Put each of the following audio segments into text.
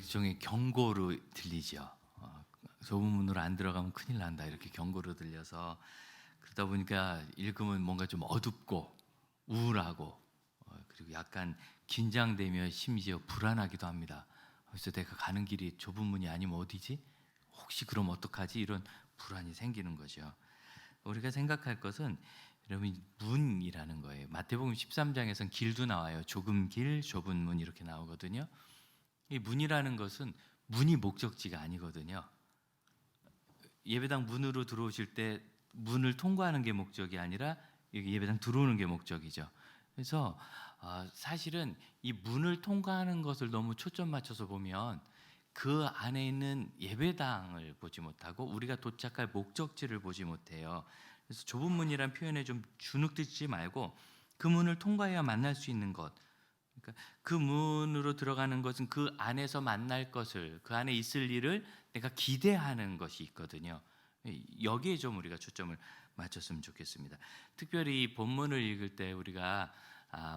일종의 경고로 들리죠. 좁은 문으로 안 들어가면 큰일 난다 이렇게 경고로 들려서 그러다 보니까 읽으면 뭔가 좀 어둡고 우울하고 그리고 약간 긴장되며 심지어 불안하기도 합니다. 그래서 내가 가는 길이 좁은 문이 아니면 어디지? 혹시 그럼 어떡하지? 이런 불안이 생기는 거죠. 우리가 생각할 것은 여러분 문이라는 거예요. 마태복음 13장에서는 길도 나와요. 좁은 길, 좁은 문 이렇게 나오거든요. 이 문이라는 것은 문이 목적지가 아니거든요. 예배당 문으로 들어오실 때 문을 통과하는 게 목적이 아니라 여기 예배당 들어오는 게 목적이죠. 그래서 사실은 이 문을 통과하는 것을 너무 초점 맞춰서 보면 그 안에 있는 예배당을 보지 못하고 우리가 도착할 목적지를 보지 못해요. 그래서 좁은 문이란 표현에 좀 주눅들지 말고 그 문을 통과해야 만날 수 있는 것, 그러니까 그 문으로 들어가는 것은 그 안에서 만날 것을, 그 안에 있을 일을 내가 기대하는 것이 있거든요. 여기에 좀 우리가 초점을 맞췄으면 좋겠습니다. 특별히 이 본문을 읽을 때 우리가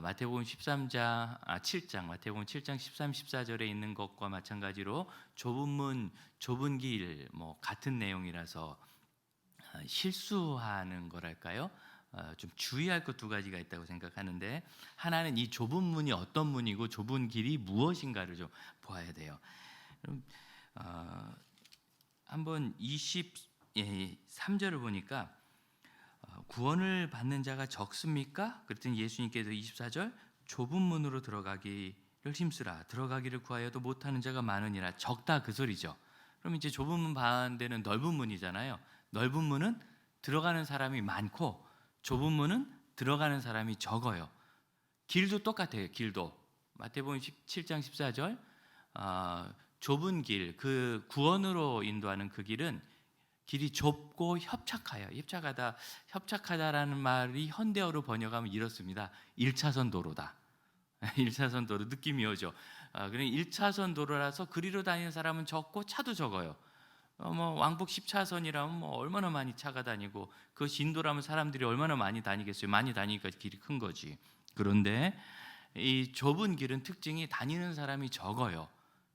마태복음 13장, 7장, 마태복음 7장 13, 14절에 있는 것과 마찬가지로 좁은 문, 좁은 길, 뭐 같은 내용이라서 실수하는 거랄까요? 좀 주의할 것 두 가지가 있다고 생각하는데, 하나는 이 좁은 문이 어떤 문이고 좁은 길이 무엇인가를 좀 보아야 돼요. 한번 23절을 보니까 구원을 받는 자가 적습니까? 그랬더니 예수님께서 24절 좁은 문으로 들어가기를 힘쓰라. 들어가기를 구하여도 못하는 자가 많으니라. 적다 그 소리죠. 그럼 이제 좁은 문 반대는 넓은 문이잖아요. 넓은 문은 들어가는 사람이 많고 좁은 문은 들어가는 사람이 적어요. 길도 똑같아요. 길도 마태복음 17장 14절 좁은 길, 그 구원으로 인도하는 그 길이 좁고 협착하다라는 말이 현대어로 번역하면 이렇습니다. 1차선 도로다. 1차선 도로 느낌이 오죠. 그러니까 1차선 도로라서 그리로 다니는 사람은 적고 차도 적어요. 왕복 10차선이라면 얼마나 많이 차가 다니고 그것이 인도라면 사람들이 얼마나 많이 다니겠어요. 많이 다니니까 길이 큰 거지. 그런데 이 좁은 길은 특징이 다니는 사람이 적어요.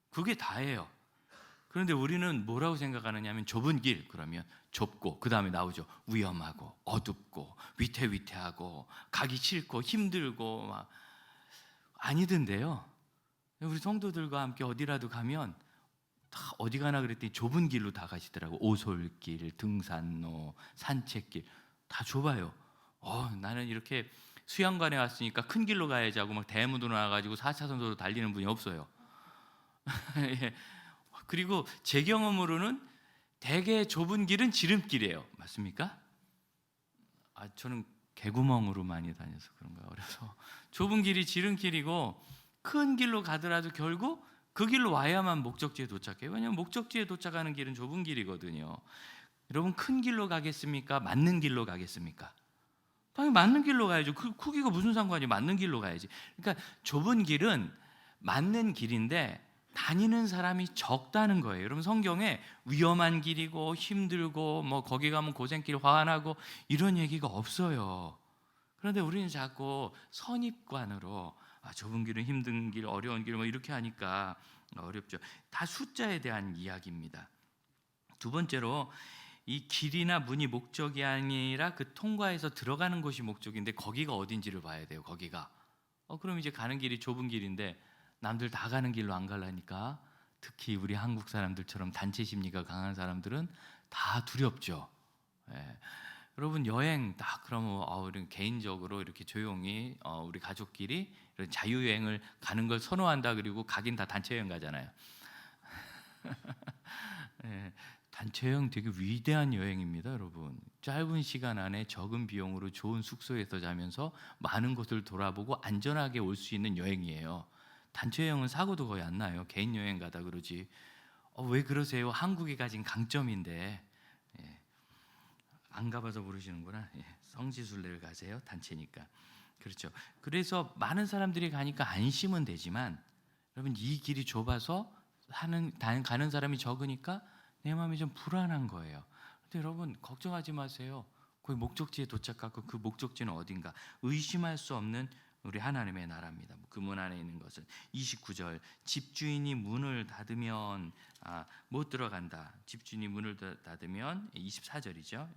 그게 다예요. 그런데 우리는 뭐라고 생각하느냐 하면 좁은 길 그러면 좁고 그 다음에 나오죠. 위험하고 어둡고 위태위태하고 가기 싫고 힘들고 막 아니던데요. 우리 성도들과 함께 어디라도 가면 다 어디 가나 그랬더니 좁은 길로 다 가시더라고. 오솔길, 등산로, 산책길 다 좁아요. 나는 이렇게 수양관에 왔으니까 큰 길로 가야지 하고 막 대문으로 나와가지고 4차선도로 달리는 분이 없어요. 예. 그리고 제 경험으로는 대개 좁은 길은 지름길이에요. 맞습니까? 저는 개구멍으로 많이 다녀서 그런가. 그래서 좁은 길이 지름길이고 큰 길로 가더라도 결국 그 길로 와야만 목적지에 도착해요. 왜냐하면 목적지에 도착하는 길은 좁은 길이거든요. 여러분 큰 길로 가겠습니까? 맞는 길로 가겠습니까? 당연히 맞는 길로 가야죠. 그 크기가 무슨 상관이 맞는 길로 가야지. 그러니까 좁은 길은 맞는 길인데 다니는 사람이 적다는 거예요. 여러분 성경에 위험한 길이고 힘들고 거기 가면 고생길 화나고 이런 얘기가 없어요. 그런데 우리는 자꾸 선입관으로 좁은 길은 힘든 길, 어려운 길 이렇게 하니까 어렵죠. 다 숫자에 대한 이야기입니다. 두 번째로 이 길이나 문이 목적이 아니라 그 통과해서 들어가는 곳이 목적인데 거기가 어딘지를 봐야 돼요. 거기가 그럼 이제 가는 길이 좁은 길인데 남들 다 가는 길로 안 가려니까 특히 우리 한국 사람들처럼 단체 심리가 강한 사람들은 다 두렵죠. 예. 여러분 여행 딱 그러면 우리 개인적으로 이렇게 조용히 우리 가족끼리 이런 자유여행을 가는 걸 선호한다. 그리고 가긴 다 단체 여행 가잖아요. 예, 단체 여행 되게 위대한 여행입니다, 여러분. 짧은 시간 안에 적은 비용으로 좋은 숙소에서 자면서 많은 곳을 돌아보고 안전하게 올 수 있는 여행이에요. 단체 여행은 사고도 거의 안 나요. 개인 여행 가다 그러지. 왜 그러세요? 한국이 가진 강점인데. 예. 안 가봐서 모르시는구나. 예. 성지순례를 가세요. 단체니까. 그렇죠. 그래서 많은 사람들이 가니까 안심은 되지만 여러분 이 길이 좁아서 가는 사람이 적으니까 내 마음이 좀 불안한 거예요. 근데 여러분 걱정하지 마세요. 거의 목적지에 도착하고 그 목적지는 어딘가 의심할 수 없는 우리 하나님의 나라입니다. 그 문 안에 있는 것은 29절 집주인이 문을 닫으면 못 들어간다. 집주인이 문을 닫으면 24절이죠.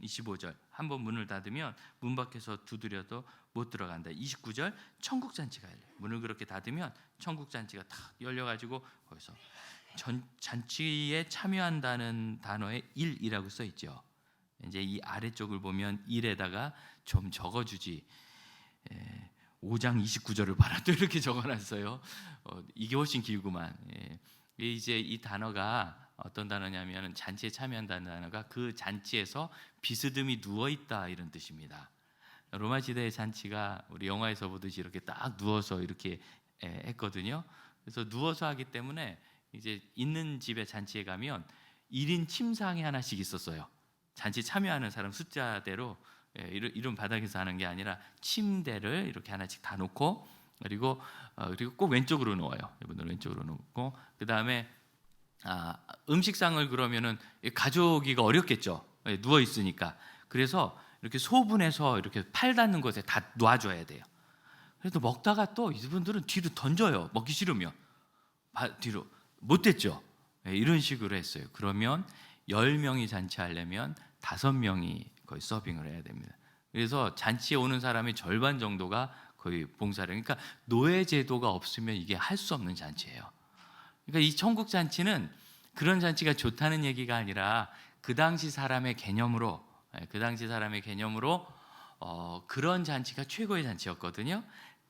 25절 한번 문을 닫으면 문 밖에서 두드려도 못 들어간다. 29절 천국 잔치가 열려. 문을 그렇게 닫으면 천국 잔치가 탁 열려가지고 거기서 잔치에 참여한다는 단어에 일이라고 써 있죠. 이제 이 아래쪽을 보면 일에다가 좀 적어주지. 5장 29절을 봐라 또 이렇게 적어놨어요. 이게 훨씬 길구만. 이제 이 단어가 어떤 단어냐면 잔치에 참여한다는 단어가 그 잔치에서 비스듬히 누워 있다 이런 뜻입니다. 로마 시대의 잔치가 우리 영화에서 보듯이 이렇게 딱 누워서 이렇게 했거든요. 그래서 누워서 하기 때문에 이제 있는 집에 잔치에 가면 1인 침상이 하나씩 있었어요. 잔치 참여하는 사람 숫자대로 이런 바닥에서 하는 게 아니라 침대를 이렇게 하나씩 다 놓고 그리고 꼭 왼쪽으로 누워요. 이분들 왼쪽으로 놓고 그 다음에 음식상을 그러면은 가져오기가 어렵겠죠. 누워 있으니까. 그래서 이렇게 소분해서 이렇게 팔 닿는 곳에 다 놔줘야 돼요. 그래도 먹다가 또 이분들은 뒤로 던져요. 먹기 싫으면 뒤로 못 됐죠. 이런 식으로 했어요. 그러면 10명이 잔치하려면 5명이 거의 서빙을 해야 됩니다. 그래서 잔치에 오는 사람의 절반 정도가 거의 봉사를. 그러니까 노예 제도가 없으면 이게 할 수 없는 잔치예요. 그러니까 이 천국 잔치는 그런 잔치가 좋다는 얘기가 아니라 그 당시 사람의 개념으로 그런 잔치가 최고의 잔치였거든요.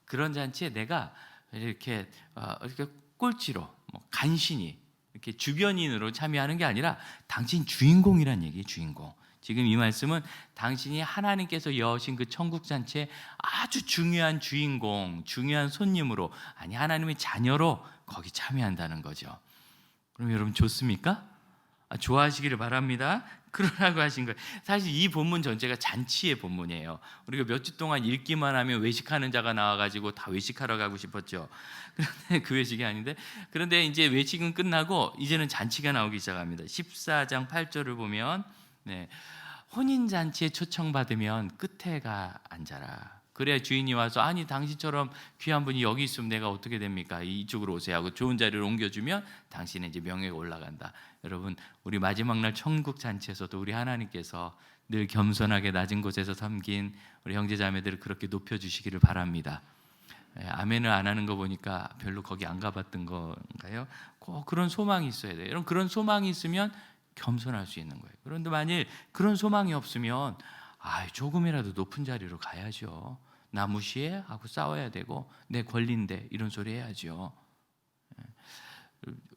그런 잔치에 내가 이렇게 꼴찌로 간신히 이렇게 주변인으로 참여하는 게 아니라 당신 주인공이란 얘기예요. 주인공. 지금 이 말씀은 당신이 하나님께서 여신 그 천국 잔치에 아주 중요한 주인공, 중요한 손님으로, 아니 하나님의 자녀로 거기 참여한다는 거죠. 그럼 여러분 좋습니까? 좋아하시기를 바랍니다. 그러라고 하신 거예요. 사실 이 본문 전체가 잔치의 본문이에요. 우리가 몇 주 동안 읽기만 하면 외식하는 자가 나와가지고 다 외식하러 가고 싶었죠. 그런데 그 외식이 아닌데, 그런데 이제 외식은 끝나고 이제는 잔치가 나오기 시작합니다. 14장 8절을 보면 혼인잔치에 초청받으면 끝에 가 앉아라. 그래야 주인이 와서 아니 당신처럼 귀한 분이 여기 있으면 내가 어떻게 됩니까? 이쪽으로 오세요 하고 좋은 자리를 옮겨주면 당신의 이제 명예가 올라간다. 여러분 우리 마지막 날 천국 잔치에서도 우리 하나님께서 늘 겸손하게 낮은 곳에서 섬긴 우리 형제자매들을 그렇게 높여주시기를 바랍니다. 아멘을 안 하는 거 보니까 별로 거기 안 가봤던 건가요? 꼭 그런 소망이 있어야 돼요. 여러분 그런 소망이 있으면 겸손할 수 있는 거예요. 그런데 만일 그런 소망이 없으면 조금이라도 높은 자리로 가야죠. 나 무시해? 하고 싸워야 되고 내 권리인데 이런 소리 해야죠.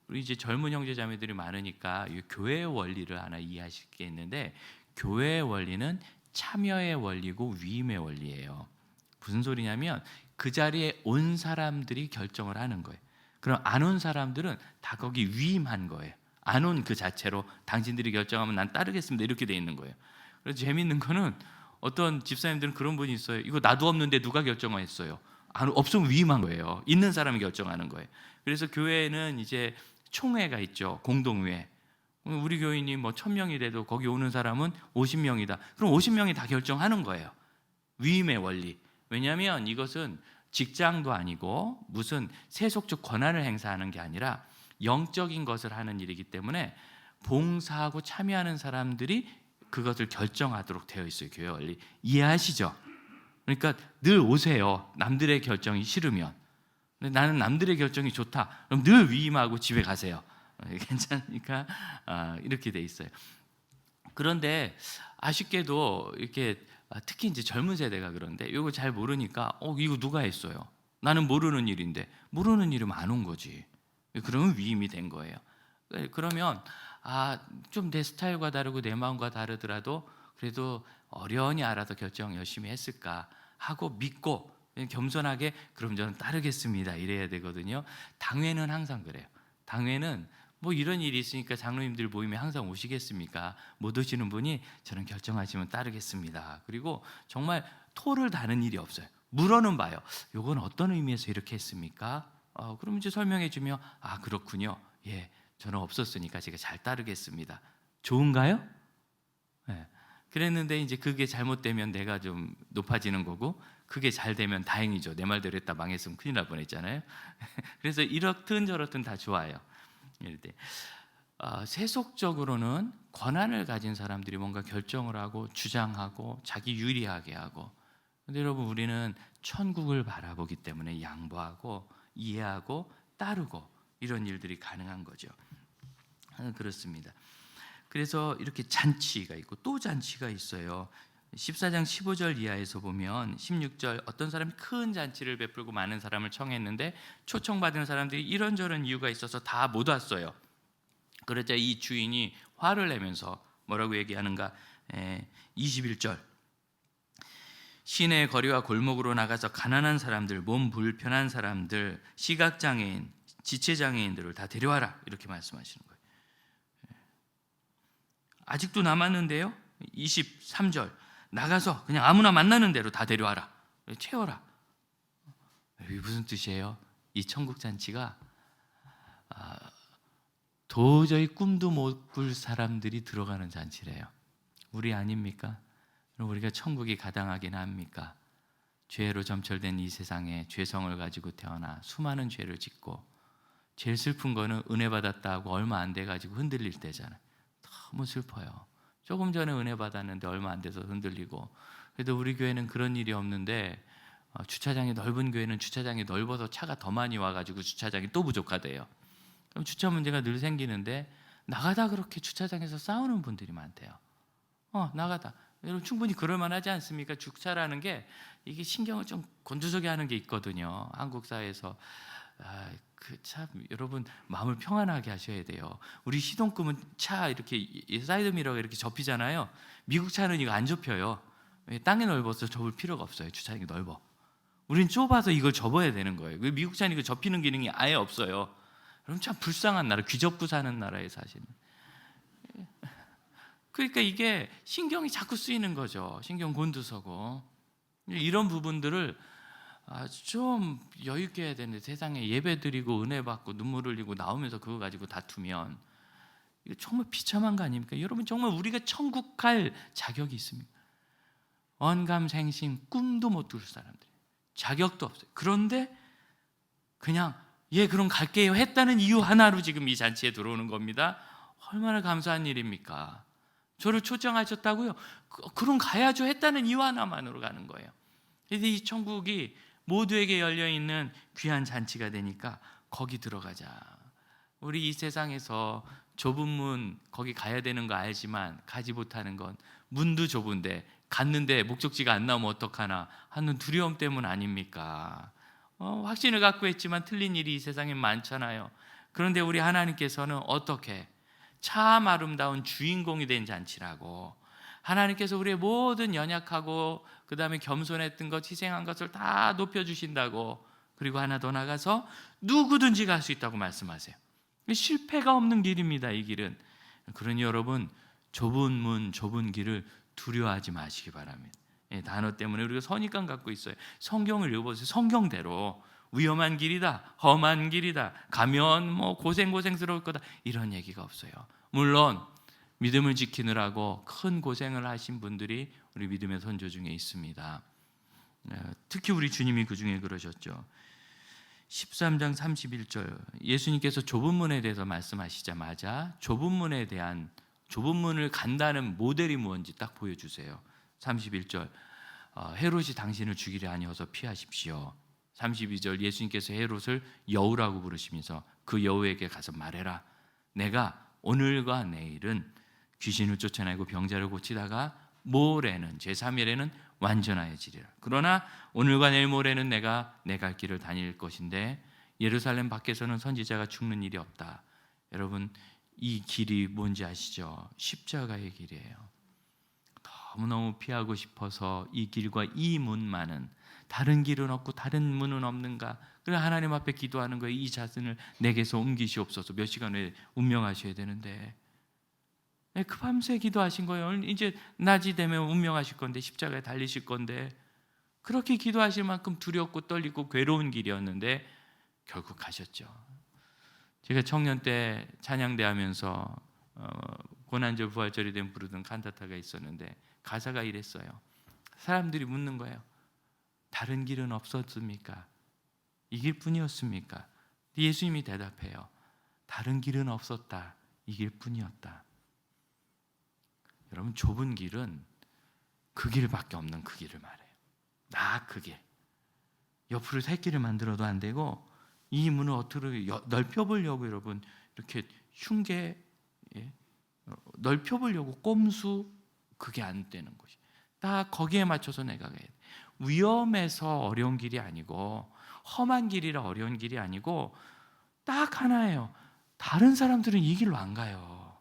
우리 이제 젊은 형제 자매들이 많으니까 이 교회의 원리를 하나 이해하실 게 있는데 교회의 원리는 참여의 원리고 위임의 원리예요. 무슨 소리냐면 그 자리에 온 사람들이 결정을 하는 거예요. 그럼 안 온 사람들은 다 거기 위임한 거예요. 안 온 그 자체로 당신들이 결정하면 난 따르겠습니다 이렇게 돼 있는 거예요. 그래서 재밌는 거는 어떤 집사님들은 그런 분이 있어요. 이거 나도 없는데 누가 결정했어요? 없으면 위임한 거예요. 있는 사람이 결정하는 거예요. 그래서 교회에는 이제 총회가 있죠. 공동회. 우리 교인이 1000명이 돼도 거기 오는 사람은 50명이다. 그럼 50명이 다 결정하는 거예요. 위임의 원리. 왜냐하면 이것은 직장도 아니고 무슨 세속적 권한을 행사하는 게 아니라 영적인 것을 하는 일이기 때문에 봉사하고 참여하는 사람들이 그것을 결정하도록 되어 있어요. 교회 원리 이해하시죠? 그러니까 늘 오세요. 남들의 결정이 싫으면. 근데 나는 남들의 결정이 좋다. 그럼 늘 위임하고 집에 가세요. 괜찮으니까 이렇게 돼 있어요. 그런데 아쉽게도 이렇게 특히 이제 젊은 세대가 그런데 이거 잘 모르니까 이거 누가 했어요? 나는 모르는 일인데 모르는 일이면 안 온 거지. 그러면 위임이 된 거예요. 그러면 좀 내 스타일과 다르고 내 마음과 다르더라도 그래도 어련히 알아서 결정 열심히 했을까 하고 믿고 겸손하게 그럼 저는 따르겠습니다 이래야 되거든요. 당회는 항상 그래요. 당회는 이런 일이 있으니까 장로님들 모임에 항상 오시겠습니까? 못 오시는 분이 저는 결정하시면 따르겠습니다. 그리고 정말 토를 다는 일이 없어요. 물어는 봐요. 이건 어떤 의미에서 이렇게 했습니까? 그럼 이제 설명해 주면 그렇군요. 예, 저는 없었으니까 제가 잘 따르겠습니다. 좋은가요? 네. 그랬는데 이제 그게 잘못되면 내가 좀 높아지는 거고, 그게 잘 되면 다행이죠. 내 말대로 했다 망했으면 큰일 날 뻔했잖아요. 그래서 이렇든 저렇든 다 좋아요. 이럴 때 세속적으로는 권한을 가진 사람들이 뭔가 결정을 하고 주장하고 자기 유리하게 하고, 근데 여러분 우리는 천국을 바라보기 때문에 양보하고 이해하고 따르고 이런 일들이 가능한 거죠. 그렇습니다. 그래서 이렇게 잔치가 있고 또 잔치가 있어요. 14장 15절 이하에서 보면 16절, 어떤 사람이 큰 잔치를 베풀고 많은 사람을 청했는데 초청받은 사람들이 이런저런 이유가 있어서 다 못 왔어요. 그러자 이 주인이 화를 내면서 뭐라고 얘기하는가? 21절, 시내 거리와 골목으로 나가서 가난한 사람들, 몸 불편한 사람들, 시각장애인, 지체장애인들을 다 데려와라, 이렇게 말씀하시는 거예요. 아직도 남았는데요, 23절, 나가서 그냥 아무나 만나는 대로 다 데려와라, 채워라. 이게 무슨 뜻이에요? 이 천국 잔치가 도저히 꿈도 못 꿀 사람들이 들어가는 잔치래요. 우리 아닙니까? 우리가 천국이 가당하긴 합니까? 죄로 점철된 이 세상에 죄성을 가지고 태어나 수많은 죄를 짓고, 제일 슬픈 거는 은혜 받았다고 얼마 안 돼가지고 흔들릴 때잖아요. 너무 슬퍼요. 조금 전에 은혜 받았는데 얼마 안 돼서 흔들리고. 그래도 우리 교회는 그런 일이 없는데, 주차장이 넓은 교회는 주차장이 넓어서 차가 더 많이 와가지고 주차장이 또 부족하대요. 그럼 주차 문제가 늘 생기는데, 나가다 그렇게 주차장에서 싸우는 분들이 많대요. 나가다. 여러분 충분히 그럴 만하지 않습니까? 주차라는 게 이게 신경을 좀 곤두서게 하는 게 있거든요. 한국 사회에서. 참 여러분 마음을 평안하게 하셔야 돼요. 우리 시동끄면 차 이렇게 사이드 미러가 이렇게 접히잖아요. 미국 차는 이거 안 접혀요. 땅이 넓어서 접을 필요가 없어요. 주차장이 넓어. 우린 좁아서 이걸 접어야 되는 거예요. 미국 차는 이거 접히는 기능이 아예 없어요. 여러분 참 불쌍한 나라, 귀 접고 사는 나라에 사시는. 그러니까 이게 신경이 자꾸 쓰이는 거죠. 신경 곤두서고. 이런 부분들을 좀 여유 있게 해야 되는데, 세상에 예배 드리고 은혜 받고 눈물 흘리고 나오면서 그거 가지고 다투면 이거 정말 비참한 거 아닙니까? 여러분 정말 우리가 천국 갈 자격이 있습니까? 언감생심 꿈도 못 꿀 사람들, 자격도 없어요. 그런데 그냥 그럼 갈게요 했다는 이유 하나로 지금 이 잔치에 들어오는 겁니다. 얼마나 감사한 일입니까? 저를 초청하셨다고요? 그럼 가야죠 했다는 이유 하나만으로 가는 거예요. 그래서 이 천국이 모두에게 열려있는 귀한 잔치가 되니까 거기 들어가자. 우리 이 세상에서 좁은 문 거기 가야 되는 거 알지만 가지 못하는 건, 문도 좁은데 갔는데 목적지가 안 나오면 어떡하나 하는 두려움 때문 아닙니까? 확신을 갖고 했지만 틀린 일이 이 세상에 많잖아요. 그런데 우리 하나님께서는 어떻게 참 아름다운 주인공이 된 잔치라고, 하나님께서 우리의 모든 연약하고 그 다음에 겸손했던 것, 희생한 것을 다 높여주신다고, 그리고 하나 더 나가서 누구든지 갈 수 있다고 말씀하세요. 실패가 없는 길입니다, 이 길은. 그러니 여러분 좁은 문, 좁은 길을 두려워하지 마시기 바랍니다. 단어 때문에 우리가 선입관 갖고 있어요. 성경을 읽어보세요. 성경대로 위험한 길이다, 험한 길이다, 가면 고생스러울 거다, 이런 얘기가 없어요. 물론 믿음을 지키느라고 큰 고생을 하신 분들이 우리 믿음의 선조 중에 있습니다. 특히 우리 주님이 그 중에 그러셨죠. 13장 31절, 예수님께서 좁은 문에 대해서 말씀하시자마자 좁은 문을 간다는 모델이 뭔지 딱 보여주세요. 31절, 헤롯이 당신을 죽이려 하니어서 피하십시오. 32절, 예수님께서 헤롯을 여우라고 부르시면서 그 여우에게 가서 말해라. 내가 오늘과 내일은 귀신을 쫓아내고 병자를 고치다가 모레는 제3일에는 완전하여지리라. 그러나 오늘과 내일 모레는 내가 내 갈 길을 다닐 것인데 예루살렘 밖에서는 선지자가 죽는 일이 없다. 여러분 이 길이 뭔지 아시죠? 십자가의 길이에요. 너무너무 피하고 싶어서 이 길과 이 문만은, 다른 길은 없고 다른 문은 없는가? 그래서 하나님 앞에 기도하는 거예요. 이 자신을 내게서 옮기시옵소서. 몇 시간 후에 운명하셔야 되는데 그 밤새 기도하신 거예요. 이제 낮이 되면 운명하실 건데, 십자가에 달리실 건데, 그렇게 기도하실 만큼 두렵고 떨리고 괴로운 길이었는데 결국 가셨죠. 제가 청년 때 찬양대 하면서 고난절 부활절이 된 부르던 칸타타가 있었는데 가사가 이랬어요. 사람들이 묻는 거예요. 다른 길은 없었습니까? 이 길뿐이었습니까? 예수님이 대답해요. 다른 길은 없었다. 이 길뿐이었다. 여러분, 좁은 길은 그 길밖에 없는 그 길을 말해요. 나 그 길. 옆으로 새 길을 만들어도 안 되고 이 문을 어떻게 넓혀보려고 여러분 이렇게 흉계 넓혀보려고 꼼수 그게 안 되는 것이. 딱 거기에 맞춰서 내가 가야 돼. 위험해서 어려운 길이 아니고 험한 길이라 어려운 길이 아니고 딱 하나예요. 다른 사람들은 이 길로 안 가요.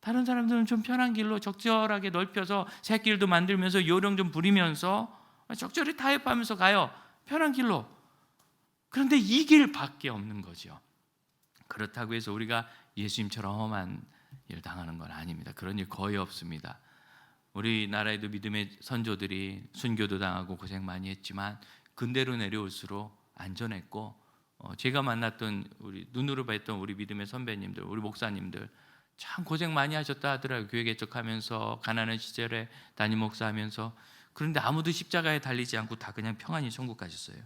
다른 사람들은 좀 편한 길로 적절하게 넓혀서 새 길도 만들면서 요령 좀 부리면서 적절히 타협하면서 가요. 편한 길로. 그런데 이 길밖에 없는 거죠. 그렇다고 해서 우리가 예수님처럼 험한 일 당하는 건 아닙니다. 그런 일 거의 없습니다. 우리나라에도 믿음의 선조들이 순교도 당하고 고생 많이 했지만 근대로 내려올수록 안전했고 제가 만났던 우리 눈으로 뵀던 우리 믿음의 선배님들, 우리 목사님들 참 고생 많이 하셨다 하더라고요. 교회 개척하면서 가난한 시절에 담임 목사하면서. 그런데 아무도 십자가에 달리지 않고 다 그냥 평안히 천국 가셨어요.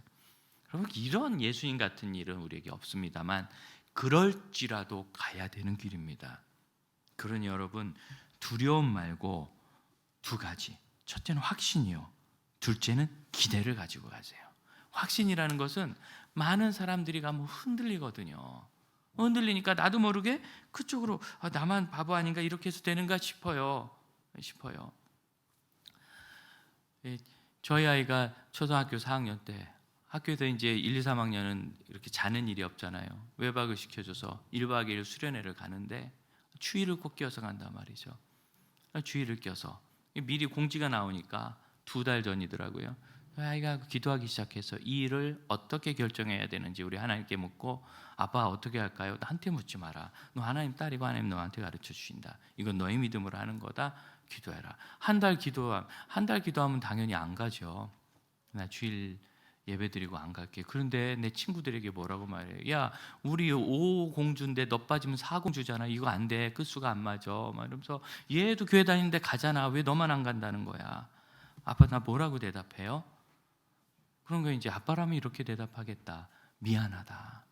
여러분, 이런 예수님 같은 일은 우리에게 없습니다만 그럴지라도 가야 되는 길입니다. 그러니 여러분, 두려움 말고 두 가지. 첫째는 확신이요. 둘째는 기대를 가지고 가세요. 확신이라는 것은 많은 사람들이 가면 흔들리거든요. 흔들리니까 나도 모르게 그쪽으로 나만 바보 아닌가 이렇게 해서 되는가 싶어요. 저희 아이가 초등학교 4학년 때 학교에서 이제 1, 2, 3학년은 이렇게 자는 일이 없잖아요. 외박을 시켜줘서 1박 2일 수련회를 가는데 주일을 꼭 껴서 간단 말이죠. 주일을 껴서 미리 공지가 나오니까 2달 전이더라고요. 아이가 기도하기 시작해서 이 일을 어떻게 결정해야 되는지 우리 하나님께 묻고, 아빠 어떻게 할까요? 나한테 묻지 마라. 너 하나님 딸이고 하나님 너한테 가르쳐 주신다. 이건 너의 믿음으로 하는 거다. 기도해라. 한 달 기도하면 당연히 안 가죠. 나 주일 예배 드리고 안 갈게. 그런데 내 친구들에게 뭐라고 말해요? 야, 우리 5공주인데 너 빠지면 4공주잖아. 이거 안 돼. 끝수가 안 맞아. 막 이러면서 얘도 교회 다니는데 가잖아. 왜 너만 안 간다는 거야? 아빠, 나 뭐라고 대답해요? 그런 거 이제 아빠라면 이렇게 대답하겠다. 미안하다.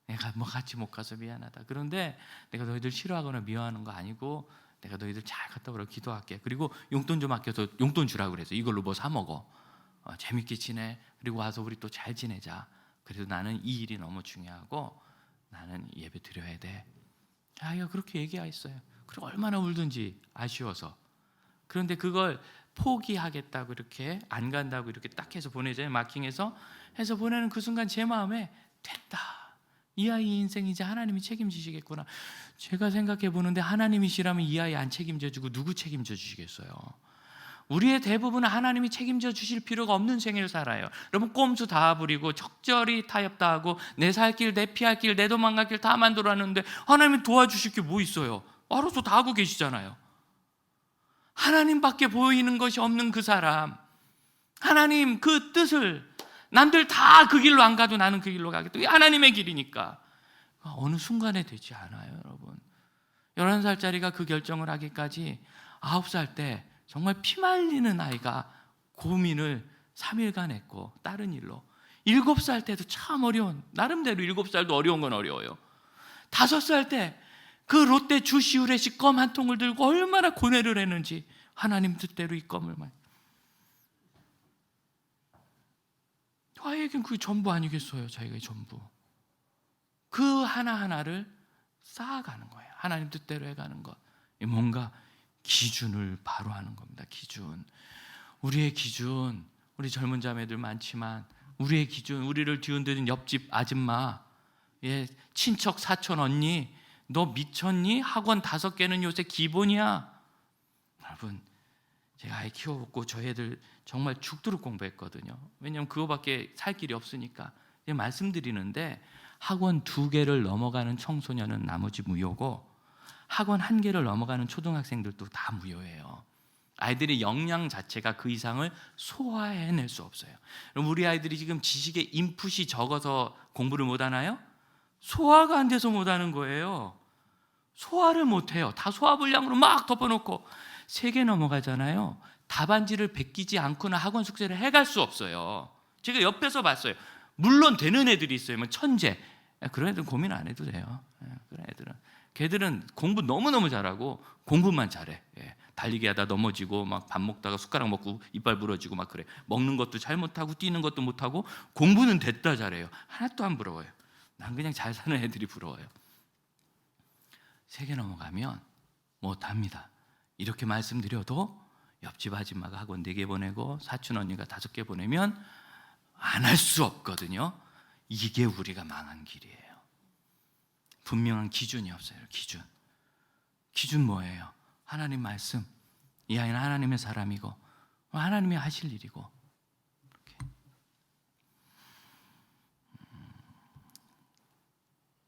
내가 뭐 같이 못 가서 미안하다. 그런데 내가 너희들 싫어하거나 미워하는 거 아니고 내가 너희들 잘 갔다 오라고 기도할게. 그리고 용돈 좀 아껴서 용돈 주라고 그래서 이걸로 뭐 사 먹어. 재밌게 지내. 그리고 와서 우리 또 잘 지내자. 그래도 나는 이 일이 너무 중요하고 나는 예배 드려야 돼. 아이가 그렇게 얘기했어요. 그리고 얼마나 울든지 아쉬워서. 그런데 그걸 포기하겠다고 이렇게 안 간다고 이렇게 딱 해서 보내줘요. 마킹해서 해서 보내는 그 순간 제 마음에 됐다. 이 아이 인생 이제 하나님이 책임지시겠구나. 제가 생각해 보는데 하나님이시라면 이 아이 안 책임져 주고 누구 책임져 주시겠어요? 우리의 대부분은 하나님이 책임져 주실 필요가 없는 생애를 살아요. 여러분, 꼼수 다 부리고 적절히 타협 다 하고 내 살 길, 내 피할 길, 내 도망갈 길 다 만들어놨는데 하나님이 도와주실 게 뭐 있어요? 알아서 다 하고 계시잖아요. 하나님밖에 보이는 것이 없는 그 사람, 하나님 그 뜻을 남들 다 그 길로 안 가도 나는 그 길로 가겠다. 하나님의 길이니까. 어느 순간에 되지 않아요, 여러분. 11살짜리가 그 결정을 하기까지 9살 때 정말 피말리는 아이가 고민을 3일간 했고, 다른 일로 7살 때도 참 어려운, 나름대로 7살도 어려운 건 어려워요. 5살 때 그 롯데 주시우레식 껌 한 통을 들고 얼마나 고뇌를 했는지, 하나님 뜻대로 이 껌을 아이에겐 그게 전부 아니겠어요? 자기가 전부. 그 하나하나를 쌓아가는 거예요. 하나님 뜻대로 해가는 것. 뭔가 기준을 바로 하는 겁니다. 기준. 우리의 기준, 우리 젊은 자매들 많지만 우리의 기준, 우리를 뒤흔드는 옆집 아줌마, 친척 사촌 언니, 너 미쳤니? 학원 5개는 요새 기본이야. 여러분, 제가 아이 키워보고 저희 애들 정말 죽도록 공부했거든요. 왜냐하면 그거밖에 살 길이 없으니까. 말씀드리는데 학원 2개를 넘어가는 청소년은 나머지 무효고 학원 1개를 넘어가는 초등학생들도 다 무효예요. 아이들의 역량 자체가 그 이상을 소화해낼 수 없어요. 그럼 우리 아이들이 지금 지식의 인풋이 적어서 공부를 못하나요? 소화가 안 돼서 못하는 거예요. 소화를 못해요. 다 소화 불량으로 막 덮어놓고 3개 넘어가잖아요. 답안지를 베끼지 않고는 학원 숙제를 해갈 수 없어요. 제가 옆에서 봤어요. 물론 되는 애들이 있어요. 뭐 천재. 그런 애들은 고민 안 해도 돼요. 그런 애들은. 걔들은 공부 너무너무 잘하고 공부만 잘해. 달리기 하다 넘어지고 막 밥 먹다가 숟가락 먹고 이빨 부러지고 막 그래. 먹는 것도 잘 못하고 뛰는 것도 못하고 공부는 됐다 잘해요. 하나도 안 부러워요. 난 그냥 잘 사는 애들이 부러워요. 세계 넘어가면 못합니다. 이렇게 말씀드려도 옆집 아줌마가 학원 4개 보내고 사촌 언니가 5개 보내면 안 할 수 없거든요. 이게 우리가 망한 길이에요. 분명한 기준이 없어요. 기준 뭐예요? 하나님 말씀. 이 아이는 하나님의 사람이고 하나님이 하실 일이고. 이렇게.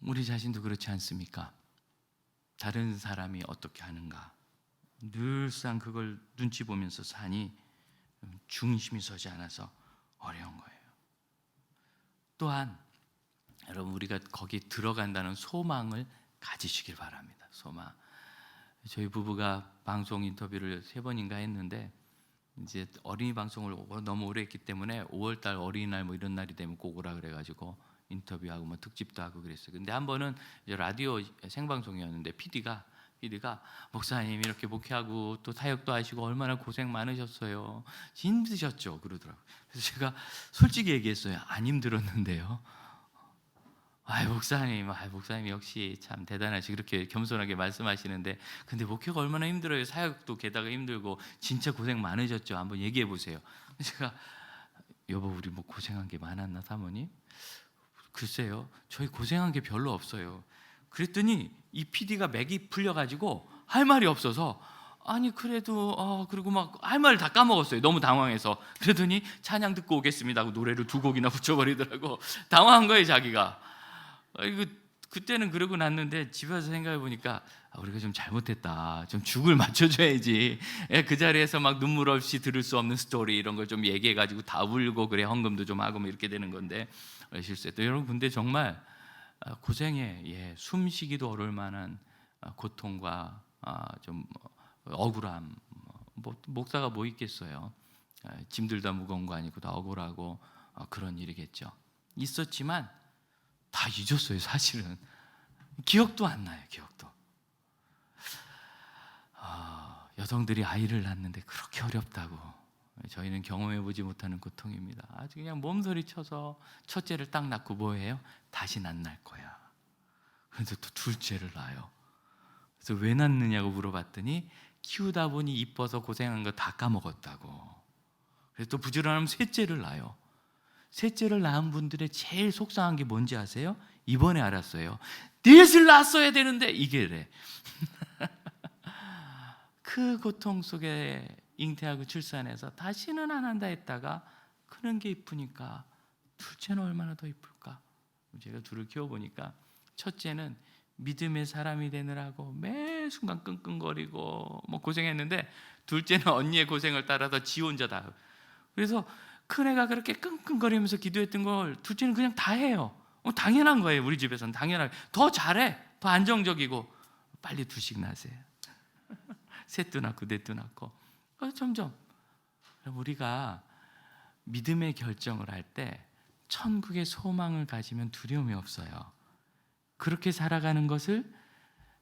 우리 자신도 그렇지 않습니까? 다른 사람이 어떻게 하는가 늘상 그걸 눈치 보면서 사니 중심이 서지 않아서 어려운 거예요. 또한 여러분, 우리가 거기 들어간다는 소망을 가지시길 바랍니다. 소망. 저희 부부가 방송 인터뷰를 3번인가 했는데 이제 어린이 방송을 너무 오래 했기 때문에 5월달 어린이날 뭐 이런 날이 되면 꼭 오라 그래가지고 인터뷰하고 뭐 특집도 하고 그랬어요. 근데 한 번은 이제 라디오 생방송이었는데 PD가 목사님 이렇게 목회하고 또 사역도 하시고 얼마나 고생 많으셨어요. 힘드셨죠? 그러더라고요. 그래서 제가 솔직히 얘기했어요. 안 힘들었는데요. 목사님 역시 참 대단하시 그렇게 겸손하게 말씀하시는데 근데 목회가 얼마나 힘들어요. 사역도 게다가 힘들고 진짜 고생 많으셨죠. 한번 얘기해 보세요. 제가 여보 우리 뭐 고생한 게 많았나 사모님? 글쎄요. 저희 고생한 게 별로 없어요. 그랬더니 이 PD가 맥이 풀려가지고 할 말이 없어서 아니 그래도 그리고 막 할 말을 다 까먹었어요. 너무 당황해서. 그러더니 찬양 듣고 오겠습니다 하고 노래를 2곡이나 붙여버리더라고. 당황한 거예요 자기가. 그때는 그러고 났는데 집에 와서 생각해 보니까 우리가 좀 잘못했다. 좀 죽을 맞춰줘야지. 그 자리에서 막 눈물 없이 들을 수 없는 스토리 이런 걸 좀 얘기해가지고 다 울고 그래 헌금도 좀 하고 뭐 이렇게 되는 건데 실수했다. 여러분 근데 정말 고생에 숨쉬기도 어려울 만한 고통과 좀 억울함. 목사가 뭐 있겠어요. 짐들 다 무거운 거 아니고 다 억울하고 그런 일이겠죠. 있었지만 다 잊었어요. 사실은 기억도 안 나요. 기억도. 여성들이 아이를 낳는데 그렇게 어렵다고 저희는 경험해보지 못하는 고통입니다. 아주 그냥 몸서리 쳐서 첫째를 딱 낳고 뭐해요? 다시는 안 낳을 거야. 그래서 또 둘째를 낳아요. 그래서 왜 낳느냐고 물어봤더니 키우다 보니 이뻐서 고생한 거 다 까먹었다고. 그래서 또 부지런하면 셋째를 낳아요. 셋째를 낳은 분들의 제일 속상한 게 뭔지 아세요? 이번에 알았어요. 넷을 낳았어야 되는데 이게 래. 그 고통 속에 잉태하고 출산해서 다시는 안 한다 했다가 크는 게 이쁘니까 둘째는 얼마나 더 이쁠까? 제가 둘을 키워보니까 첫째는 믿음의 사람이 되느라고 매 순간 끙끙거리고 뭐 고생했는데 둘째는 언니의 고생을 따라서 지 혼자 다. 그래서 큰애가 그렇게 끙끙거리면서 기도했던 걸 둘째는 그냥 다 해요. 당연한 거예요. 우리 집에서는 당연하게 더 잘해. 더 안정적이고 빨리 둘씩 낳으세요. 셋도 낳고 넷도 낳고. 점점 우리가 믿음의 결정을 할 때 천국의 소망을 가지면 두려움이 없어요. 그렇게 살아가는 것을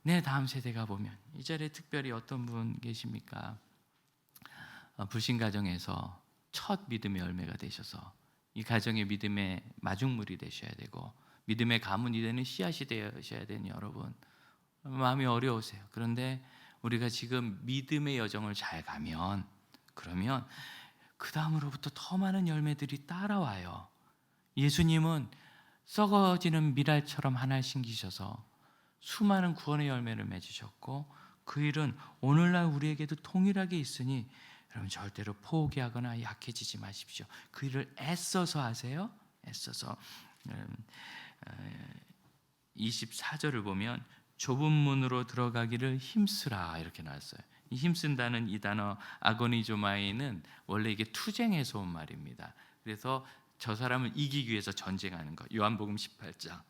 내 다음 세대가 보면 이 자리에 특별히 어떤 분 계십니까? 불신 가정에서 첫 믿음의 열매가 되셔서 이 가정의 믿음의 마중물이 되셔야 되고 믿음의 가문이 되는 씨앗이 되셔야 되는 여러분 마음이 어려우세요. 그런데 우리가 지금 믿음의 여정을 잘 가면 그러면 그 다음으로부터 더 많은 열매들이 따라와요. 예수님은 썩어지는 밀알처럼 하나를 심기셔서 수많은 구원의 열매를 맺으셨고 그 일은 오늘날 우리에게도 동일하게 있으니 여러분 절대로 포기하거나 약해지지 마십시오. 그 일을 애써서 하세요. 애써서 24절을 보면 좁은 문으로 들어가기를 힘쓰라 이렇게 나왔어요. 이 힘쓴다는 이 단어 아고니조마이는 원래 이게 투쟁에서 온 말입니다. 그래서 저 사람을 이기기 위해서 전쟁하는 것. 요한복음 18장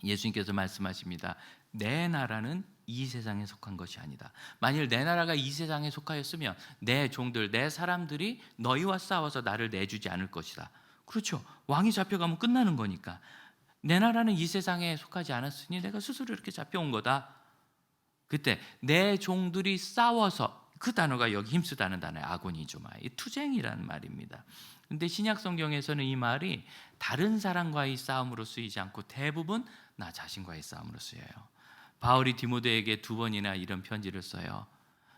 예수님께서 말씀하십니다. 내 나라는 이 세상에 속한 것이 아니다. 만일 내 나라가 이 세상에 속하였으면 내 종들, 내 사람들이 너희와 싸워서 나를 내주지 않을 것이다. 그렇죠. 왕이 잡혀가면 끝나는 거니까. 내 나라는 이 세상에 속하지 않았으니 내가 스스로 이렇게 잡혀온 거다. 그때 내 종들이 싸워서, 그 단어가 여기 힘쓰다는 단어예요. 아고니조마, 이 투쟁이라는 말입니다. 근데 신약 성경에서는 이 말이 다른 사람과의 싸움으로 쓰이지 않고 대부분 나 자신과의 싸움으로 쓰여요. 바울이 디모데에게 2번이나 이런 편지를 써요.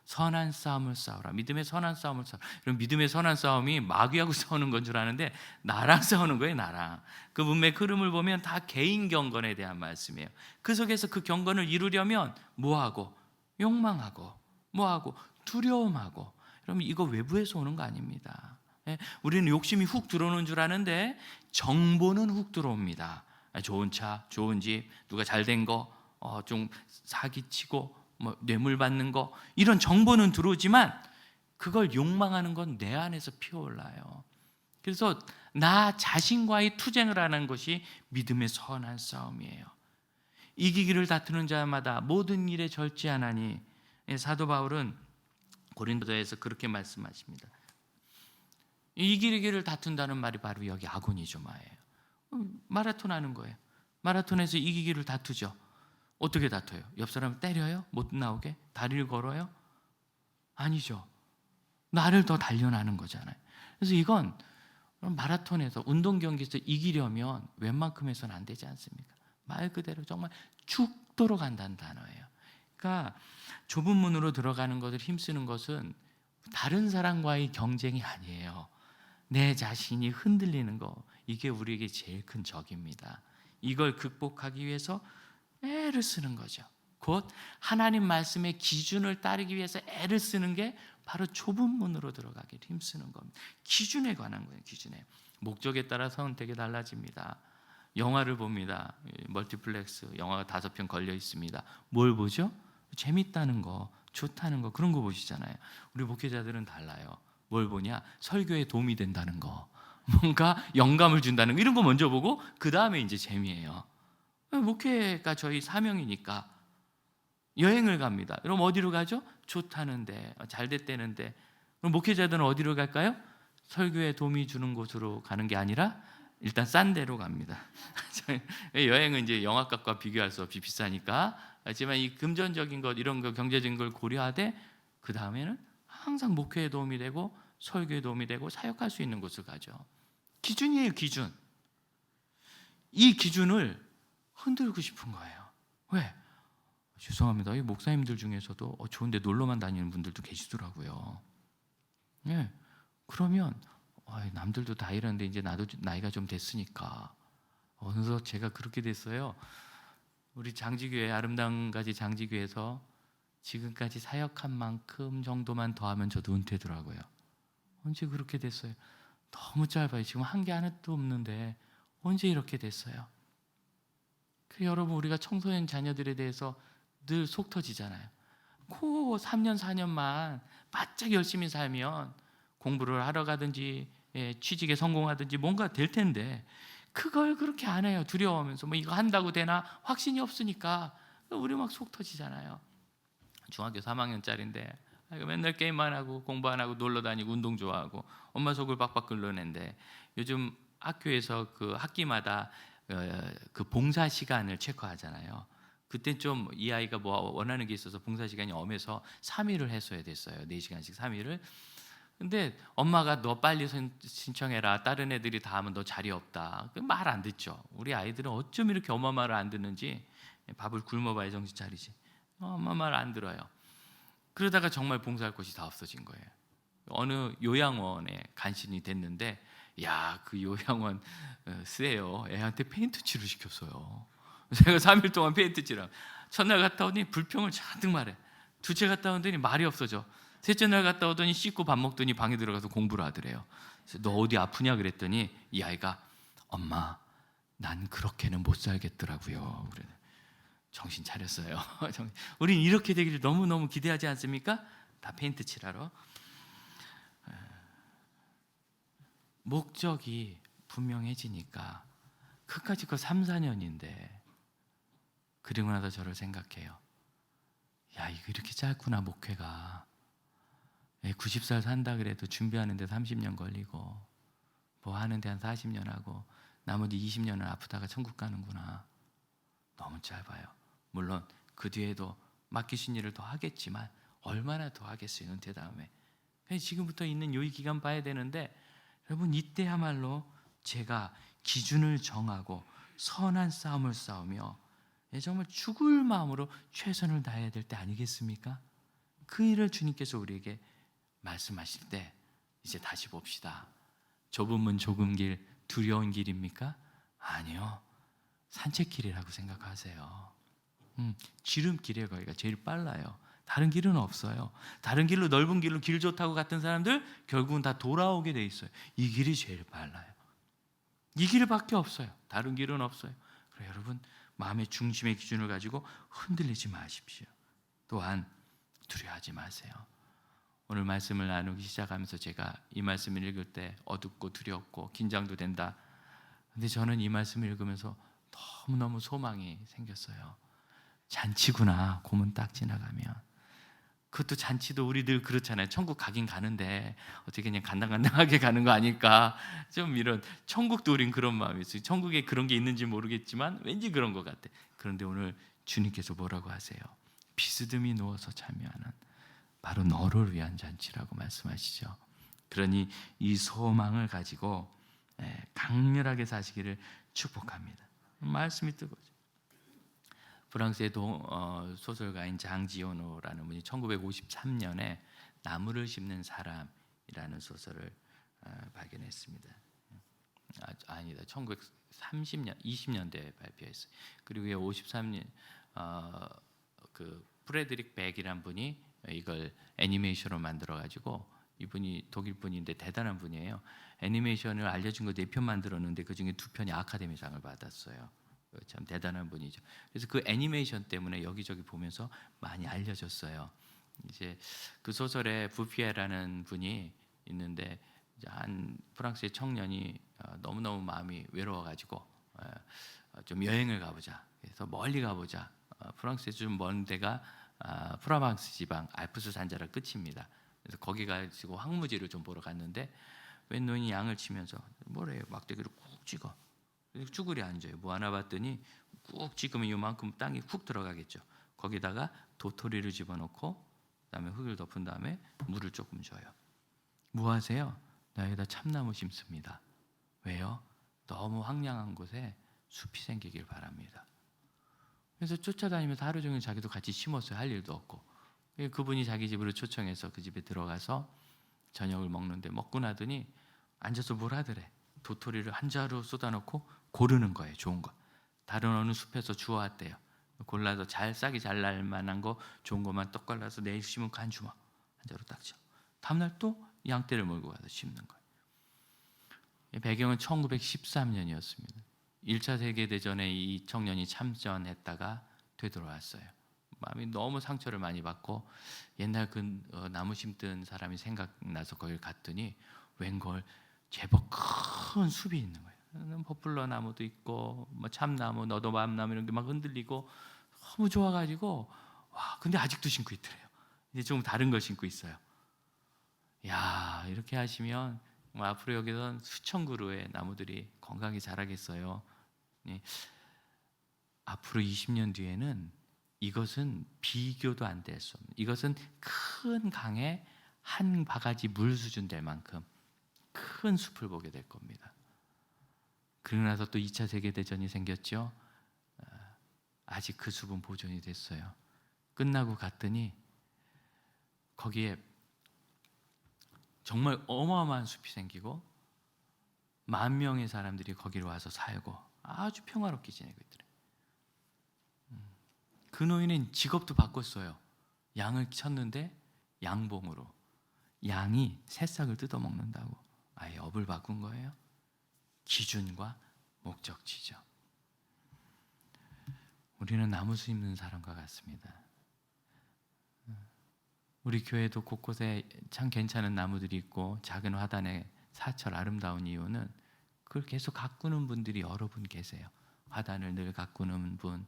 선한 싸움을 싸우라. 믿음의 선한 싸움을 싸우라. 이런 믿음의 선한 싸움이 마귀하고 싸우는 건 줄 아는데 나랑 싸우는 거예요. 나랑. 그 문맥 흐름을 보면 다 개인 경건에 대한 말씀이에요. 그 속에서 그 경건을 이루려면 뭐하고? 욕망하고, 뭐하고? 두려움하고. 그러면 이거 외부에서 오는 거 아닙니다. 우리는 욕심이 훅 들어오는 줄 아는데 정보는 훅 들어옵니다. 좋은 차, 좋은 집, 누가 잘된 거, 좀 사기치고 뭐 뇌물 받는 거, 이런 정보는 들어오지만 그걸 욕망하는 건 내 안에서 피어올라요. 그래서 나 자신과의 투쟁을 하는 것이 믿음의 선한 싸움이에요. 이기기를 다투는 자마다 모든 일에 절제하나니. 사도 바울은 고린도서에서 그렇게 말씀하십니다. 이기기를 다툰다는 말이 바로 여기 아고니조마예요. 마라톤 하는 거예요. 마라톤에서 이기기를 다투죠. 어떻게 다퉈요? 옆 사람 때려요? 못 나오게? 다리를 걸어요? 아니죠. 나를 더 단련하는 거잖아요. 그래서 이건 마라톤에서, 운동 경기에서 이기려면 웬만큼에서는 안 되지 않습니까? 말 그대로 정말 죽도록 한다는 단어예요. 그러니까 좁은 문으로 들어가는 것을 힘쓰는 것은 다른 사람과의 경쟁이 아니에요. 내 자신이 흔들리는 거, 이게 우리에게 제일 큰 적입니다. 이걸 극복하기 위해서 애를 쓰는 거죠. 곧 하나님 말씀의 기준을 따르기 위해서 애를 쓰는 게 바로 좁은 문으로 들어가기를 힘쓰는 겁니다. 기준에 관한 거예요. 기준에. 목적에 따라 선택이 달라집니다. 영화를 봅니다. 멀티플렉스 영화가 5편 걸려 있습니다. 뭘 보죠? 재밌다는 거, 좋다는 거, 그런 거 보시잖아요. 우리 목회자들은 달라요. 뭘 보냐? 설교에 도움이 된다는 거, 뭔가 영감을 준다는 거, 이런 거 먼저 보고 그 다음에 이제 재미예요. 목회가 저희 사명이니까. 여행을 갑니다. 그럼 어디로 가죠? 좋다는데, 잘 됐다는데. 그럼 목회자들은 어디로 갈까요? 설교에 도움이 주는 곳으로 가는 게 아니라 일단 싼 데로 갑니다. 여행은 이제 영화값과 비교할 수 없이 비싸니까. 하지만 이 금전적인 것, 이런 거, 경제적인 걸 고려하되 그 다음에는 항상 목회에 도움이 되고 설교에 도움이 되고 사역할 수 있는 곳을 가죠. 기준이에요, 기준. 이 기준을 흔들고 싶은 거예요. 왜? 죄송합니다. 이 목사님들 중에서도 좋은데 놀러만 다니는 분들도 계시더라고요. 예. 그러면 남들도 다 이러는데 이제 나도 나이가 좀 됐으니까 어느덧 제가 그렇게 됐어요. 우리 장지교회, 아름다운 가지 장지교회에서 지금까지 사역한 만큼 정도만 더하면 저도 은퇴더라고요. 언제 그렇게 됐어요? 너무 짧아요. 지금 한 게 하나도 없는데 언제 이렇게 됐어요? 여러분, 우리가 청소년 자녀들에 대해서 늘 속 터지잖아요. 그 3년 4년만 바짝 열심히 살면 공부를 하러 가든지 취직에 성공하든지 뭔가 될 텐데 그걸 그렇게 안 해요. 두려워하면서 뭐 이거 한다고 되나 확신이 없으니까 우리 막 속 터지잖아요. 중학교 3학년짜리인데 맨날 게임만 하고 공부 안 하고 놀러 다니고 운동 좋아하고 엄마 속을 빡빡 끓여낸데, 요즘 학교에서 그 학기마다 그 봉사 시간을 체크하잖아요. 그때 좀 이 아이가 뭐 원하는 게 있어서 봉사 시간이 엄해서 3일을 했어야 됐어요. 4시간씩 3일을. 근데 엄마가 너 빨리 신청해라. 다른 애들이 다 하면 너 자리 없다. 말 안 듣죠. 우리 아이들은 어쩜 이렇게 엄마 말을 안 듣는지. 밥을 굶어봐야 정신 차리지. 엄마 말 안 들어요. 그러다가 정말 봉사할 곳이 다 없어진 거예요. 어느 요양원에 간신히 됐는데, 야, 그 요양원 쓰예요. 애한테 페인트 칠을 시켰어요. 제가 3일 동안 페인트 칠을. 첫날 갔다 오더니 불평을 잔뜩 말해. 두째 갔다 오더니 말이 없어져. 셋째 날 갔다 오더니 씻고 밥 먹더니 방에 들어가서 공부를 하더래요. 그래서 너 어디 아프냐 그랬더니 이 아이가 엄마, 난 그렇게는 못 살겠더라고요. 그래. 정신 차렸어요. 우린 이렇게 되기를 너무너무 기대하지 않습니까? 다 페인트 칠하러. 목적이 분명해지니까 끝까지 그 3, 4년인데 그리고 나서 저를 생각해요. 야, 이거 이렇게 짧구나 목회가. 90살 산다 그래도 준비하는데 30년 걸리고 뭐 하는데 한 40년 하고 나머지 20년은 아프다가 천국 가는구나. 너무 짧아요. 물론 그 뒤에도 맡기신 일을 더 하겠지만 얼마나 더 하겠어요, 은퇴 다음에. 지금부터 있는 요 기간 봐야 되는데, 여러분 이때야말로 제가 기준을 정하고 선한 싸움을 싸우며 정말 죽을 마음으로 최선을 다해야 될 때 아니겠습니까? 그 일을 주님께서 우리에게 말씀하실 때 이제 다시 봅시다. 좁은 문 좁은 길 두려운 길입니까? 아니요, 산책길이라고 생각하세요. 지름길이에요. 거기가 제일 빨라요. 다른 길은 없어요. 다른 길로, 넓은 길로 길 좋다고 갔던 사람들 결국은 다 돌아오게 돼 있어요. 이 길이 제일 빨라요. 이 길밖에 없어요. 다른 길은 없어요. 그래, 여러분 마음의 중심의 기준을 가지고 흔들리지 마십시오. 또한 두려워하지 마세요. 오늘 말씀을 나누기 시작하면서 제가 이 말씀을 읽을 때 어둡고 두렵고 긴장도 된다. 근데 저는 이 말씀을 읽으면서 너무너무 소망이 생겼어요. 잔치구나, 고문 딱 지나가면. 그것도 잔치도 우리들 그렇잖아요. 천국 가긴 가는데 어떻게 그냥 간당간당하게 가는 거 아닐까, 좀 이런. 천국도 우린 그런 마음이 있어요. 천국에 그런 게 있는지 모르겠지만 왠지 그런 것 같아. 그런데 오늘 주님께서 뭐라고 하세요? 비스듬히 누워서 참여하는 바로 너를 위한 잔치라고 말씀하시죠. 그러니 이 소망을 가지고 강렬하게 사시기를 축복합니다. 말씀이 뜨거워요. 프랑스의 소설가인 장지오노라는 분이 1953년에 나무를 심는 사람이라는 소설을 발견했습니다. 아니다, 1930년, 20년대에 발표했어요. 그리고 53년 그 프레드릭 백이란 분이 이걸 애니메이션으로 만들어가지고, 이분이 독일 분인데 대단한 분이에요. 애니메이션을 알려준 거 4편 만들었는데 그 중에 2편이 아카데미상을 받았어요. 참 대단한 분이죠. 그래서 그 애니메이션 때문에 여기저기 보면서 많이 알려졌어요. 이제 그 소설에 부피에라는 분이 있는데, 한 프랑스의 청년이 너무너무 마음이 외로워가지고 좀 여행을 가보자. 그래서 멀리 가보자. 프랑스에서 좀 먼 데가 프라방스 지방 알프스 산자락 끝입니다. 그래서 거기 가지고 황무지를 좀 보러 갔는데, 웬 노인이 양을 치면서 뭐래요? 막대기를 꾹 찍어. 쭈그려 앉아요. 뭐 하나 봤더니 꾹 찍으면 이만큼 땅이 훅 들어가겠죠. 거기다가 도토리를 집어넣고 그다음에 흙을 덮은 다음에 물을 조금 줘요. 뭐 하세요? 나 여기다 참나무 심습니다. 왜요? 너무 황량한 곳에 숲이 생기길 바랍니다. 그래서 쫓아다니면서 하루 종일 자기도 같이 심었어요. 할 일도 없고. 그분이 자기 집으로 초청해서 그 집에 들어가서 저녁을 먹는데, 먹고 나더니 앉아서 뭘 하더래. 도토리를 한 자루 쏟아놓고 고르는 거예요. 좋은 거. 다른 어느 숲에서 주워왔대요. 골라서 싹이 잘 날 만한 거, 좋은 것만 떡 갈라서 내일 심은 거 한 주먹, 한 자루 딱 쳐. 다음날 또 양떼를 몰고 가서 심는 거예요. 배경은 1913년이었습니다. 1차 세계대전에 이 청년이 참전했다가 되돌아왔어요. 마음이 너무 상처를 많이 받고 옛날 그 나무 심던 사람이 생각나서 거길 갔더니 웬걸 제법 큰 숲이 있는 거예요. 포플러 나무도 있고 뭐 참나무, 너도밤나무 이런 게 막 흔들리고 너무 좋아가지고, 와, 근데 아직도 신고 있더래요. 이제 좀 다른 걸 신고 있어요. 야, 이렇게 하시면 뭐 앞으로 여기서 수천 그루의 나무들이 건강히 자라겠어요. 네. 앞으로 20년 뒤에는 이것은 비교도 안 될 수 없는, 이것은 큰 강에 한 바가지 물 수준 될 만큼 큰 숲을 보게 될 겁니다. 그러고 나서 또 2차 세계대전이 생겼죠. 아직 그 숲은 보존이 됐어요. 끝나고 갔더니 거기에 정말 어마어마한 숲이 생기고 10,000명의 사람들이 거기로 와서 살고 아주 평화롭게 지내고 있더래요. 그 노인은 직업도 바꿨어요. 양을 쳤는데 양봉으로, 양이 새싹을 뜯어먹는다고 아예 업을 바꾼 거예요. 기준과 목적지죠. 우리는 나무 심는 사람과 같습니다. 우리 교회도 곳곳에 참 괜찮은 나무들이 있고 작은 화단에 사철 아름다운 이유는 그걸 계속 가꾸는 분들이 여러 분 계세요. 화단을 늘 가꾸는 분,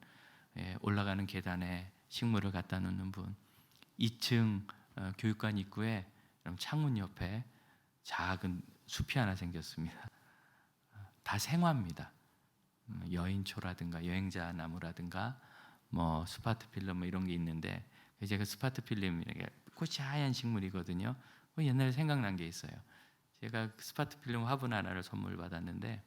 올라가는 계단에 식물을 갖다 놓는 분. 2층 교육관 입구에 창문 옆에 작은 숲이 하나 생겼습니다. 다 생화입니다. 여인초라든가 여행자 나무라든가 뭐 스파트필름 뭐 이런 게 있는데, 제가 스파트필름 이렇게 꽃이 하얀 식물이거든요. 옛날에 생각난 게 있어요. 제가 스파트필름 화분 하나를 선물 받았는데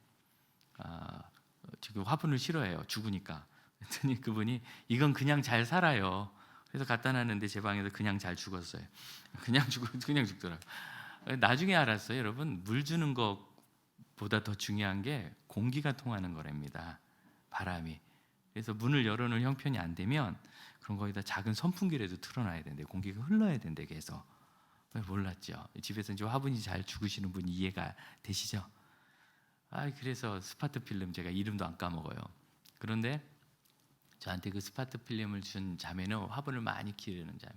지금 화분을 싫어해요. 죽으니까. 그랬더니 그분이 이건 그냥 잘 살아요. 그래서 갖다 놨는데 제 방에서 그냥 잘 죽었어요. 그냥 죽더라고요. 나중에 알았어요. 여러분, 물 주는 것보다 더 중요한 게 공기가 통하는 거랍니다. 바람이. 그래서 문을 열어놓을 형편이 안 되면 그럼 거기다 작은 선풍기라도 틀어놔야 된대. 공기가 흘러야 된대. 그래서 몰랐죠. 집에서 이제 화분이 잘 죽으시는 분이 이해가 되시죠? 그래서 스파트필름 제가 이름도 안 까먹어요. 그런데 저한테 그 스파트필름을 준 자매는 화분을 많이 기르는 자매.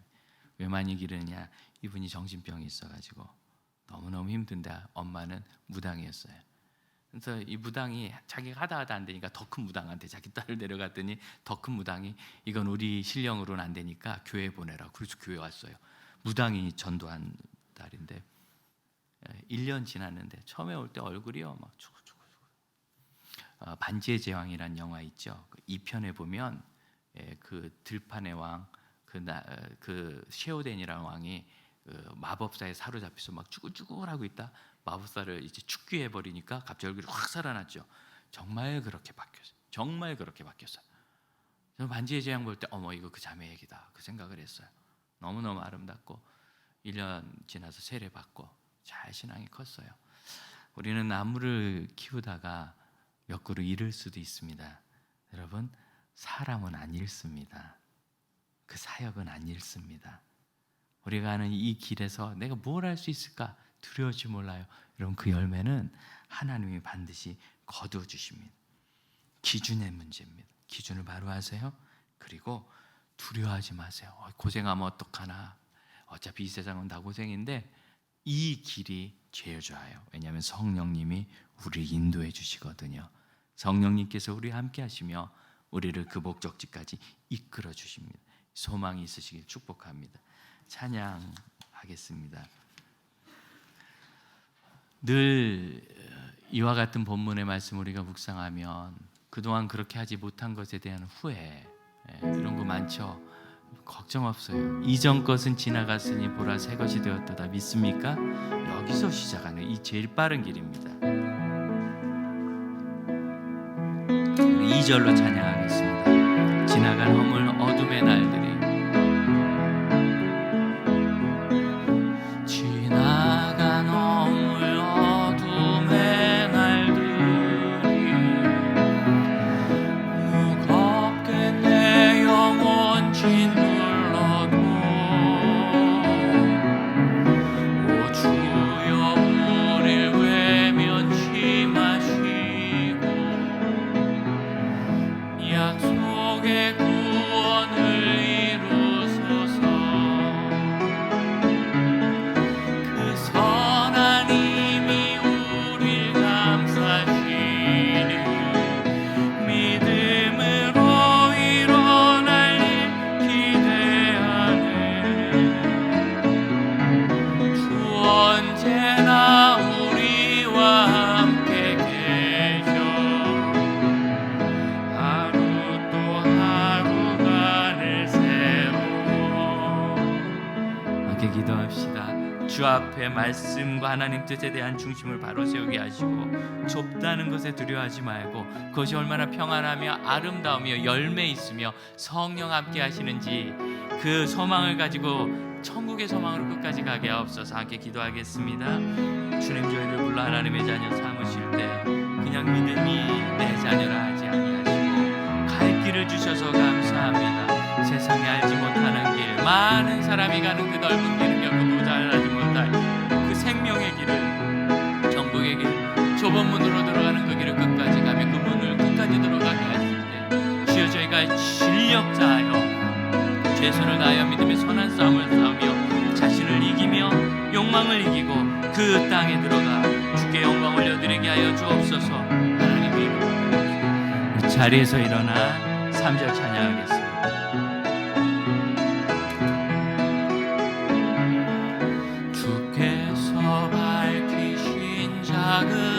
왜 많이 기르느냐? 이분이 정신병이 있어가지고 너무너무 힘든데 엄마는 무당이었어요. 그래서 이 무당이 자기가 하다 안 되니까 더 큰 무당한테 자기 딸을 데려갔더니 더 큰 무당이 이건 우리 신령으로는 안 되니까 교회 보내라. 그래서 교회 왔어요. 무당이 전도한 딸인데 1년 지났는데 처음에 올 때 얼굴이요 막 반지의 제왕이라는 영화 있죠. 2편에 보면 그 들판의 왕, 그 셰오덴이라는 왕이 마법사에 사로잡혀서 막 쭈글쭈글하고 있다. 마법사를 이제 축귀해 버리니까 갑자기 얼굴이 확 살아났죠. 정말 그렇게 바뀌었어요. 정말 그렇게 바뀌었어요. 저는 반지의 제왕 볼 때 어머 이거 그 자매 얘기다 그 생각을 했어요. 너무너무 아름답고 1년 지나서 세례 받고 잘 신앙이 컸어요. 우리는 나무를 키우다가 몇 그루 잃을 수도 있습니다. 여러분, 사람은 안 잃습니다. 그 사역은 안 잃습니다. 우리가 하는 이 길에서 내가 뭘 할 수 있을까 두려울지 몰라요. 여러분, 그 열매는 하나님이 반드시 거두어 주십니다. 기준의 문제입니다. 기준을 바로 하세요. 그리고 두려워하지 마세요. 고생하면 어떡하나. 어차피 이 세상은 다 고생인데 이 길이 제일 좋아요. 왜냐하면 성령님이 우리를 인도해 주시거든요. 성령님께서 우리와 함께 하시며 우리를 그 목적지까지 이끌어 주십니다. 소망이 있으시길 축복합니다. 찬양하겠습니다. 늘 이와 같은 본문의 말씀 우리가 묵상하면 그동안 그렇게 하지 못한 것에 대한 후회 이런 거 많죠. 걱정 없어요. 이전 것은 지나갔으니 보라 새 것이 되었도다. 믿습니까? 여기서 시작하는 이 제일 빠른 길입니다. 2절로 찬양하겠습니다. 지나간 허물 어둠의 날들이 지나간 허물 어둠의 날들이 무겁게 내 영혼 짓눌러도 오 주여 우릴 외면치 마시고 약속의 구원을 이루소서. 그 선한 힘이 우릴 감싸시니 믿음으로 일어날 일 기대하네. 주 언제나 우리와 함께 계셔. 하루 또 하루가 늘 새로워. 함께 기도합시다. 주 앞에 말씀과 하나님 뜻에 대한 중심을 바로 세우게 하시고 좁다는 것에 두려워하지 말고 그것이 얼마나 평안하며 아름다우며 열매 있으며 성령 함께 하시는지 그 소망을 가지고 천국의 소망으로 끝까지 가게 하옵소서. 함께 기도하겠습니다. 주님, 저희를 불러 하나님의 자녀 삼으실 때 그냥 믿음이 내 자녀라 하지 아니하시고 갈 길을 주셔서 감사합니다. 세상에 알지 못하는 길, 많은 사람이 가는 그 넓은 길은 결코 모자라지 못할 그 생명의 길을, 천국의 길, 좁은 문으로 들어가는 그 길을 끝까지 가며 그 문을 끝까지 들어가게 하실 때 주여 저희가 진력자하여 최선을 다하여 믿음의 선한 싸움을 싸우며 자신을 이기며 욕망을 이기고 그 땅에 들어가 주께 영광 올려드리게 하여 주옵소서. 하나님의 이름으로 자리에서 일어나 3절 찬양하겠습니다. 작은